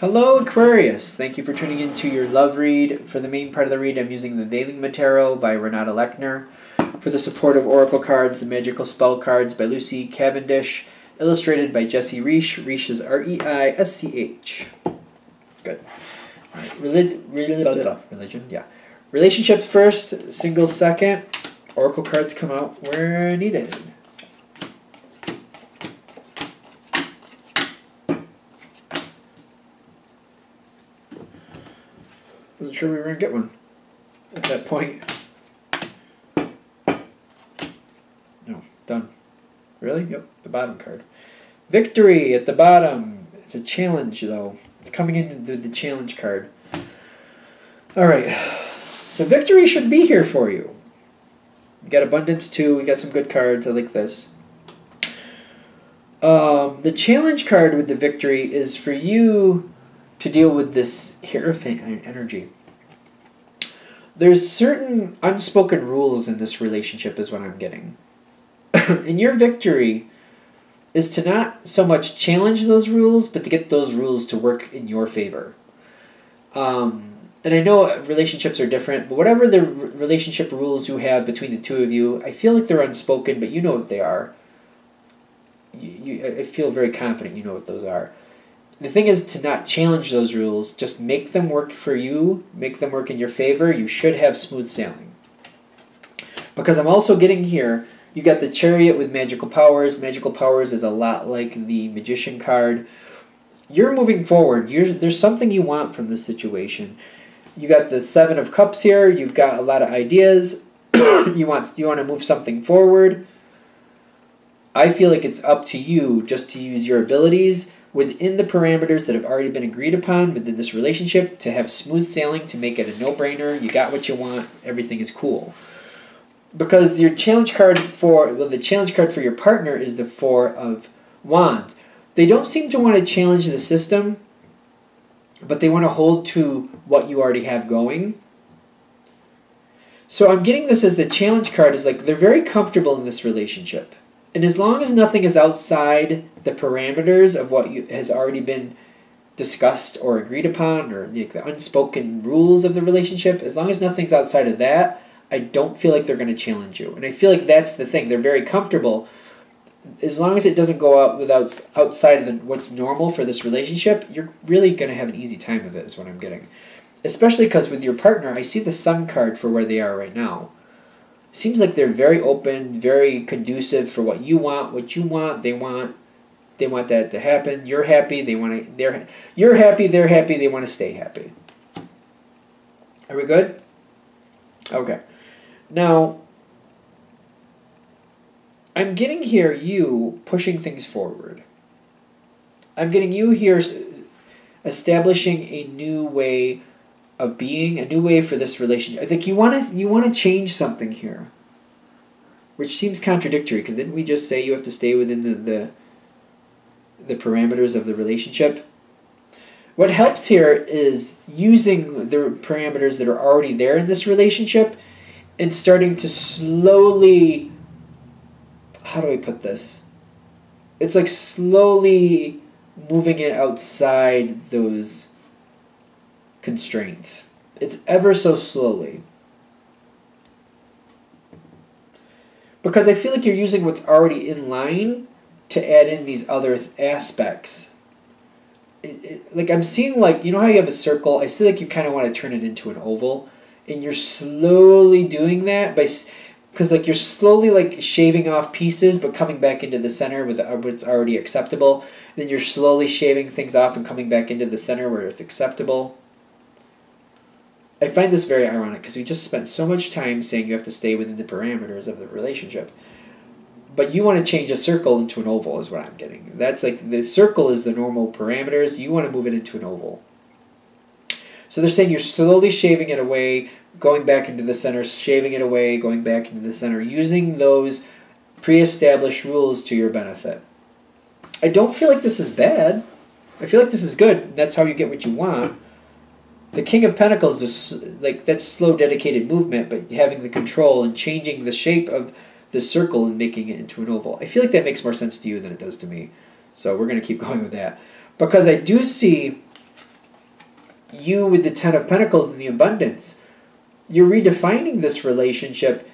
Hello Aquarius, thank you for tuning into your love read. For the main part of the read, I'm using the Daily Tarot by Renata Lechner. For the supportive oracle cards, the magical spell cards by Lucy Cavendish, illustrated by Jesse Reisch. Reisch is R-E-I-S-C-H. Good. All right. Religion, yeah. Relationships first, singles second. Oracle cards come out where needed. Wasn't sure we were going to get one at that point. No, done. Really? Yep, the bottom card. Victory at the bottom. It's a challenge, though. It's coming in with the challenge card. All right. So victory should be here for you. We got abundance, too. We got some good cards. I like this. The challenge card with the victory is for you to deal with this Hierophant energy. There's certain unspoken rules in this relationship is what I'm getting. And your victory is to not so much challenge those rules, but to get those rules to work in your favor. And I know relationships are different, but whatever the relationship rules you have between the two of you, I feel like they're unspoken, but you know what they are. I feel very confident you know what those are. The thing is to not challenge those rules, just make them work for you, make them work in your favor. You should have smooth sailing. Because I'm also getting here, you got the Chariot with magical powers. Magical powers is a lot like the Magician card. You're moving forward. There's something you want from this situation. You got the Seven of Cups here. You've got a lot of ideas. you want to move something forward. I feel like it's up to you just to use your abilities within the parameters that have already been agreed upon within this relationship to have smooth sailing, to make it a no-brainer. You got what you want. Everything is cool. Because your challenge card the challenge card for your partner is the Four of Wands. They don't seem to want to challenge the system, but they want to hold to what you already have going. So I'm getting this as the challenge card is like they're very comfortable in this relationship. And as long as nothing is outside the parameters of what has already been discussed or agreed upon, or the unspoken rules of the relationship, as long as nothing's outside of that, I don't feel like they're going to challenge you. And I feel like that's the thing. They're very comfortable. As long as it doesn't go out outside of what's normal for this relationship, you're really going to have an easy time of it, is what I'm getting. Especially because with your partner, I see the Sun card for where they are right now. Seems like they're very open, very conducive for what you want, they want that to happen. You're happy, you're happy, they're happy, they want to stay happy. Are we good? Okay. Now, I'm getting here you pushing things forward. I'm getting you here establishing a new way of being, a new way for this relationship. I think you want to change something here, which seems contradictory, because didn't we just say you have to stay within the parameters of the relationship? What helps here is using the parameters that are already there in this relationship and starting to slowly, how do I put this? It's like slowly moving it outside those constraints. It's ever so slowly. Because I feel like you're using what's already in line to add in these other aspects. Like I'm seeing, like, you know how you have a circle? I feel like you kind of want to turn it into an oval. And you're slowly doing that because like you're slowly like shaving off pieces but coming back into the center with what's already acceptable. Then you're slowly shaving things off and coming back into the center where it's acceptable. I find this very ironic because we just spent so much time saying you have to stay within the parameters of the relationship. But you want to change a circle into an oval is what I'm getting. That's like the circle is the normal parameters. You want to move it into an oval. So they're saying you're slowly shaving it away, going back into the center, shaving it away, going back into the center, using those pre-established rules to your benefit. I don't feel like this is bad. I feel like this is good. That's how you get what you want. The King of Pentacles is like that's slow, dedicated movement, but having the control and changing the shape of the circle and making it into an oval. I feel like that makes more sense to you than it does to me. So we're going to keep going with that. Because I do see you with the Ten of Pentacles and the abundance. You're redefining this relationship,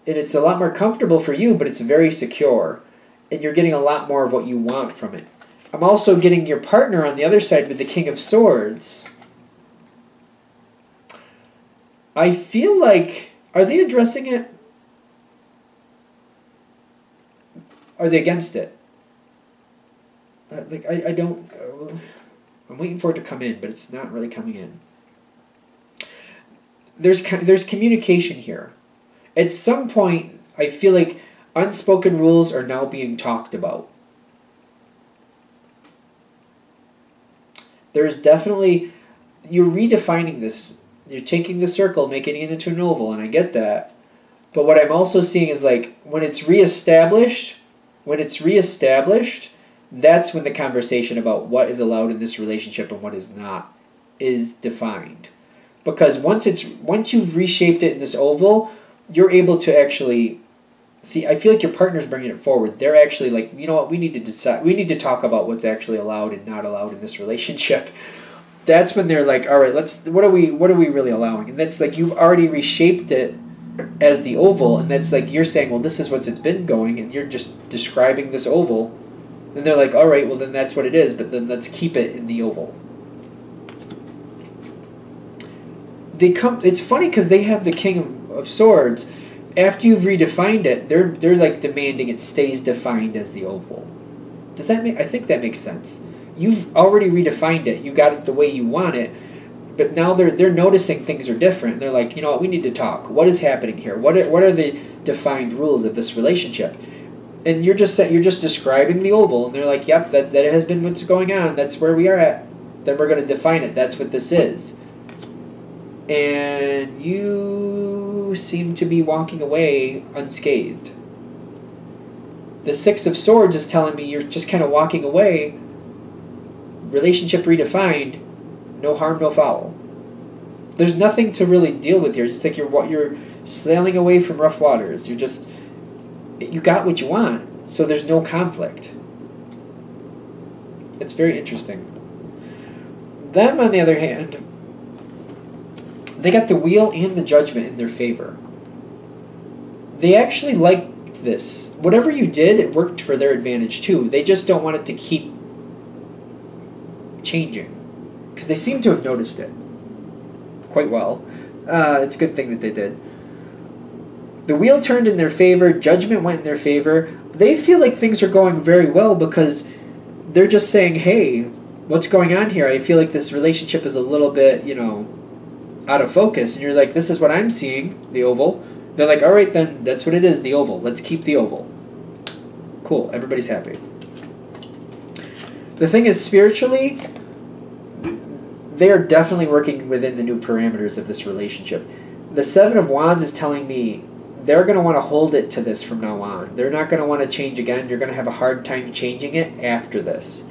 and it's a lot more comfortable for you, but it's very secure. And you're getting a lot more of what you want from it. I'm also getting your partner on the other side with the King of Swords. I feel like, are they addressing it? Are they against it? I don't, I'm waiting for it to come in, but it's not really coming in. There's communication here. At some point, I feel like unspoken rules are now being talked about. There's definitely, you're redefining this. You're taking the circle, making it into an oval, and I get that. But what I'm also seeing is like, when it's reestablished, that's when the conversation about what is allowed in this relationship and what is not is defined. Because once you've reshaped it in this oval, you're able to actually see. I feel like your partner's bringing it forward. They're actually like, you know what, we need to decide. We need to talk about what's actually allowed and not allowed in this relationship. That's when they're like, all right, what are we really allowing? And that's like, you've already reshaped it as the oval, and that's like, you're saying, well, this is what's it's been going, and you're just describing this oval. And they're like, all right, well, then that's what it is, but then let's keep it in the oval. It's funny because they have the King of Swords. After you've redefined it, they're like demanding it stays defined as the oval. Does that make? I think that makes sense. You've already redefined it. You got it the way you want it, but now they're noticing things are different. They're like, you know what? We need to talk. What is happening here? What are the defined rules of this relationship? And you're just describing the oval, and they're like, yep, that has been what's going on. That's where we are at. Then we're going to define it. That's what this is. And you seem to be walking away unscathed. The Six of Swords is telling me you're just kind of walking away. Relationship redefined. No harm, no foul. There's nothing to really deal with here. It's just like you're sailing away from rough waters. You got what you want, so there's no conflict. It's very interesting. Them, on the other hand, they got the Wheel and the Judgment in their favor. They actually like this. Whatever you did, it worked for their advantage too. They just don't want it to keep changing, because they seem to have noticed it quite well. It's a good thing that they did. The Wheel turned in their favor. Judgment went in their favor. They feel like things are going very well because they're just saying, hey, what's going on here? I feel like this relationship is a little bit, out of focus. And you're like, this is what I'm seeing, the oval. They're like, all right, then that's what it is, the oval. Let's keep the oval. Cool. Everybody's happy. The thing is, spiritually, they are definitely working within the new parameters of this relationship. The Seven of Wands is telling me they're going to want to hold it to this from now on. They're not going to want to change again. You're going to have a hard time changing it after this.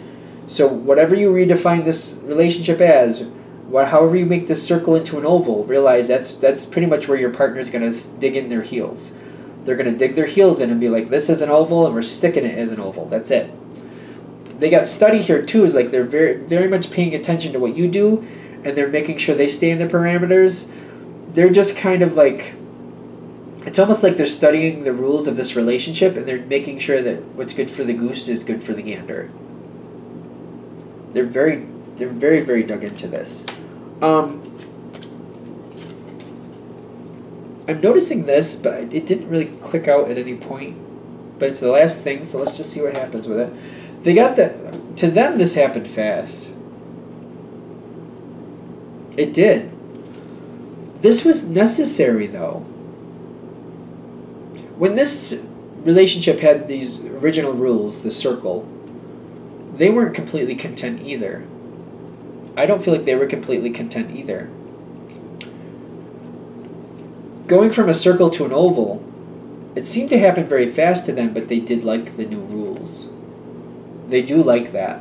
So whatever you redefine this relationship as, however you make this circle into an oval, realize that's pretty much where your partner is going to dig in their heels. They're going to dig their heels in and be like, this is an oval, and we're sticking it as an oval. That's it. They got study here too. Is like they're very, very much paying attention to what you do, and they're making sure they stay in the parameters. They're just kind of like, it's almost like they're studying the rules of this relationship, and they're making sure that what's good for the goose is good for the gander. They're very, very dug into this. I'm noticing this, but it didn't really click out at any point. But it's the last thing, so let's just see what happens with it. They got to them, this happened fast. It did. This was necessary, though. When this relationship had these original rules, the circle, they weren't completely content either. I don't feel like they were completely content either. Going from a circle to an oval, it seemed to happen very fast to them, but they did like the new rules. They do like that.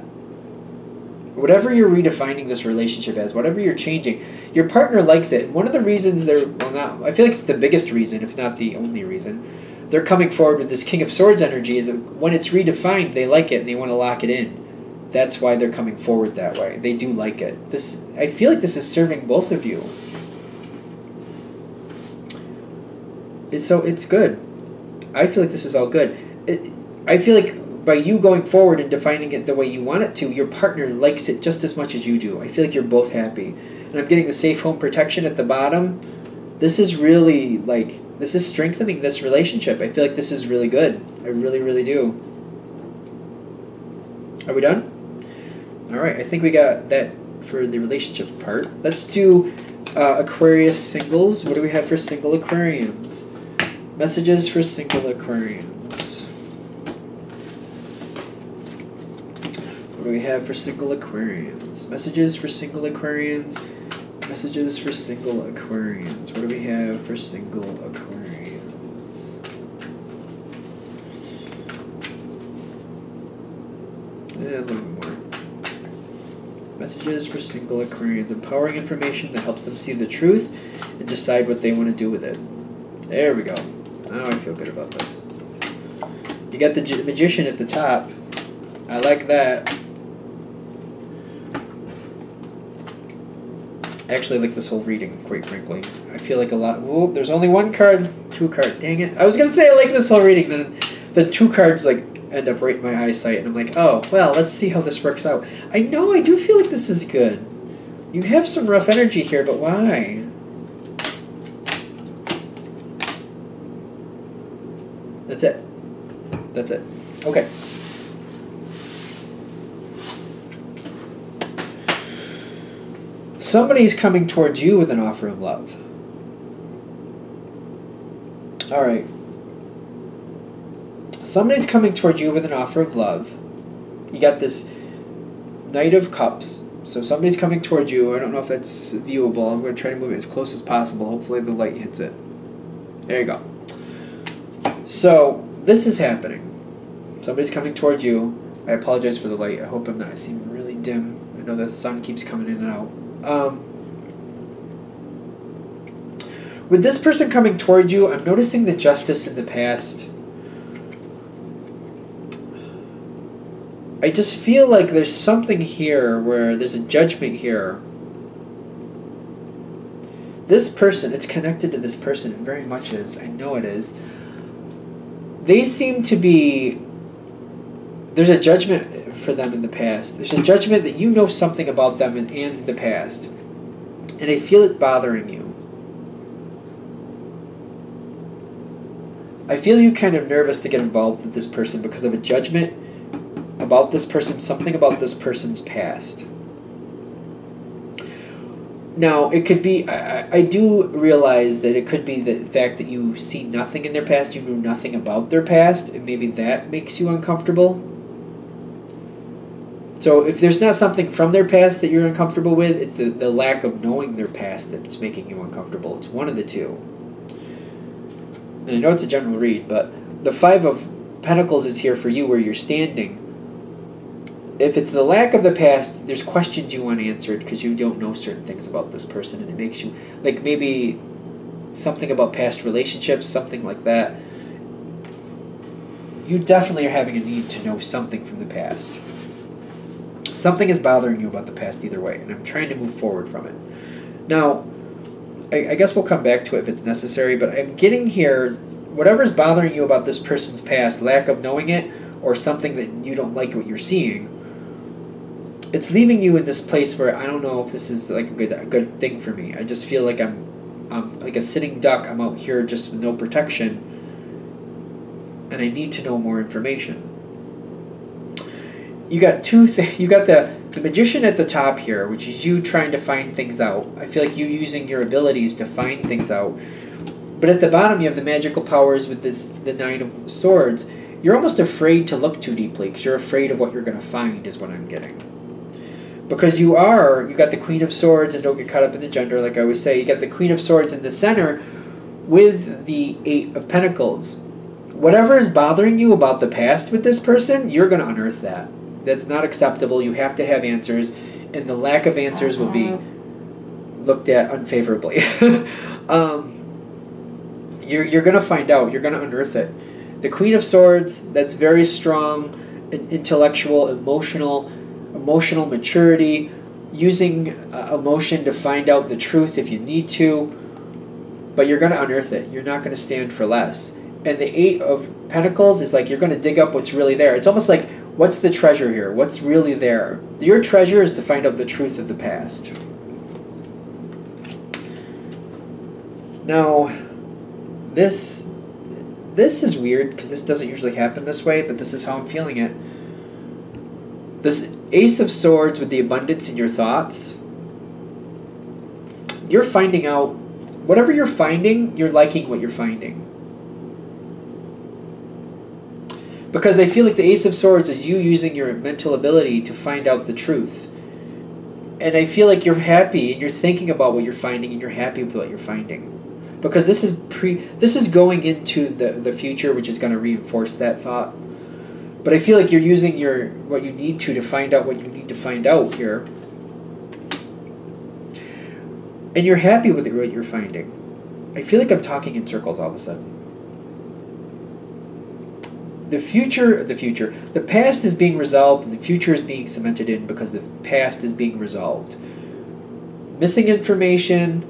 Whatever you're redefining this relationship as, whatever you're changing, your partner likes it. One of the reasons I feel like it's the biggest reason, if not the only reason, they're coming forward with this King of Swords energy is when it's redefined, they like it and they want to lock it in. that's why they're coming forward that way. They do like it. I feel like this is serving both of you. It's good. I feel like this is all good. I feel like by you going forward and defining it the way you want it to, your partner likes it just as much as you do. I feel like you're both happy. And I'm getting the safe home protection at the bottom. This is really, like, this is strengthening this relationship. I feel like this is really good. I really, really do. Are we done? All right, I think we got that for the relationship part. Let's do Aquarius singles. What do we have for single Aquarians? Messages for single Aquarians. What do we have for single Aquarians? Messages for single Aquarians. Messages for single Aquarians. What do we have for single Aquarians? A little more. Messages for single Aquarians. Empowering information that helps them see the truth and decide what they want to do with it. There we go. Now I feel good about this. You got the Magician at the top. I like that. I actually like this whole reading, quite frankly. I feel like a lot... Whoa, there's only one card. Two card. Dang it. I was going to say I like this whole reading. Then the two cards like end up right in my eyesight. And I'm like, oh, well, let's see how this works out. I know, I do feel like this is good. You have some rough energy here, but why? That's it. That's it. Okay. Somebody's coming towards you with an offer of love. All right. Somebody's coming towards you with an offer of love. You got this Knight of Cups. So somebody's coming towards you. I don't know if that's viewable. I'm going to try to move it as close as possible. Hopefully the light hits it. There you go. So this is happening. Somebody's coming towards you. I apologize for the light. I hope I'm not seeming really dim. I know the sun keeps coming in and out. With this person coming towards you, I'm noticing the justice in the past. I just feel like there's something here where there's a judgment here. This person, it's connected to this person. It very much is. I know it is. They seem to be... There's a judgment for them in the past. There's a judgment that you know something about them in the past. And I feel it bothering you. I feel you kind of nervous to get involved with this person because of a judgment about this person, something about this person's past. Now, it could be, I do realize that it could be the fact that you see nothing in their past, you know nothing about their past, and maybe that makes you uncomfortable. So if there's not something from their past that you're uncomfortable with, it's the lack of knowing their past that's making you uncomfortable. It's one of the two. And I know it's a general read, but the Five of Pentacles is here for you where you're standing. If it's the lack of the past, there's questions you want answered because you don't know certain things about this person, and it makes you, like maybe something about past relationships, something like that. You definitely are having a need to know something from the past. Something is bothering you about the past either way, and I'm trying to move forward from it. Now, I guess we'll come back to it if it's necessary, but I'm getting here, whatever's bothering you about this person's past, lack of knowing it, or something that you don't like what you're seeing, it's leaving you in this place where I don't know if this is like a good thing for me. I just feel like I'm like a sitting duck. I'm out here just with no protection, and I need to know more information. You got you got the Magician at the top here, which is you trying to find things out. I feel like you using your abilities to find things out. But at the bottom, you have the magical powers with the Nine of Swords. You're almost afraid to look too deeply because you're afraid of what you're going to find is what I'm getting. Because you got the Queen of Swords, and don't get caught up in the gender like I always say. You got the Queen of Swords in the center with the Eight of Pentacles. Whatever is bothering you about the past with this person, you're going to unearth that. That's not acceptable. You have to have answers, and the lack of answers will be looked at unfavorably. You're going to find out. You're going to unearth it. The Queen of Swords, that's very strong, intellectual, emotional, emotional maturity, using emotion to find out the truth if you need to, but you're going to unearth it. You're not going to stand for less. And the Eight of Pentacles is like you're going to dig up what's really there. It's almost like, what's the treasure here? What's really there? Your treasure is to find out the truth of the past. Now, this is weird because this doesn't usually happen this way, but this is how I'm feeling it. This Ace of Swords with the abundance in your thoughts, you're finding out, whatever you're finding, you're liking what you're finding. Because I feel like the Ace of Swords is you using your mental ability to find out the truth. And I feel like you're happy and you're thinking about what you're finding and you're happy with what you're finding. Because this is going into the future, which is going to reinforce that thought. But I feel like you're using what you need to find out what you need to find out here. And you're happy with what you're finding. I feel like I'm talking in circles all of a sudden. The past is being resolved and the future is being cemented in because the past is being resolved. Missing information,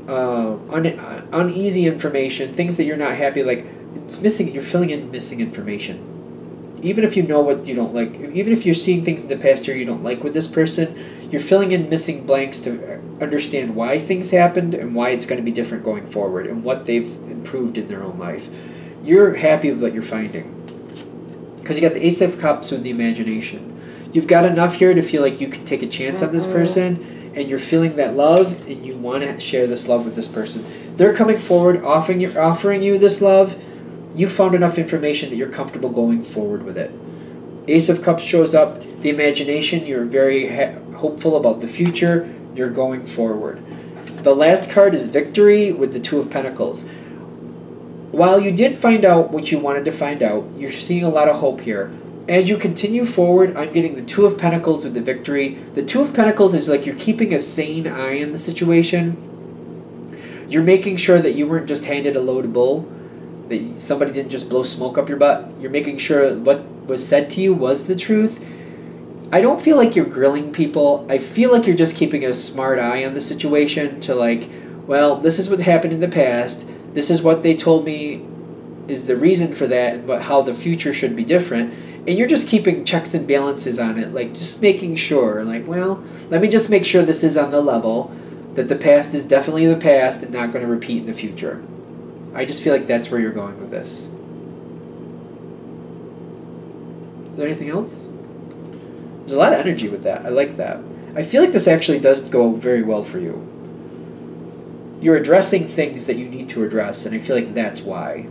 uneasy information, things that you're not happy, like it's missing. You're filling in missing information. Even if you know what you don't like, even if you're seeing things in the past here you don't like with this person, you're filling in missing blanks to understand why things happened and why it's going to be different going forward and what they've improved in their own life. You're happy with what you're finding. Because you got the Ace of Cups with the imagination. You've got enough here to feel like you can take a chance on this person, and you're feeling that love, and you want to share this love with this person. They're coming forward, offering you this love. You found enough information that you're comfortable going forward with it. Ace of Cups shows up. The imagination, you're very hopeful about the future. You're going forward. The last card is Victory with the Two of Pentacles. While you did find out what you wanted to find out, you're seeing a lot of hope here. As you continue forward, I'm getting the Two of Pentacles with the Victory. The Two of Pentacles is like you're keeping a sane eye on the situation. You're making sure that you weren't just handed a load of bull, that somebody didn't just blow smoke up your butt. You're making sure what was said to you was the truth. I don't feel like you're grilling people. I feel like you're just keeping a smart eye on the situation to like, well, this is what happened in the past. This is what they told me is the reason for that and how the future should be different. And you're just keeping checks and balances on it, like just making sure, like, well, let me just make sure this is on the level, that the past is definitely the past and not going to repeat in the future. I just feel like that's where you're going with this. Is there anything else? There's a lot of energy with that. I like that. I feel like this actually does go very well for you. You're addressing things that you need to address, and I feel like that's why.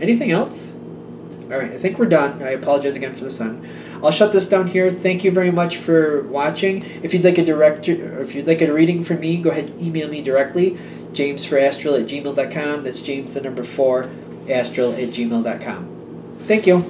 Anything else? All right, I think we're done. I apologize again for the sun. I'll shut this down here. Thank you very much for watching. If you'd like a reading from me, go ahead and email me directly. jamesforastral@gmail.com. That's James the number 4 astral@gmail.com. Thank you.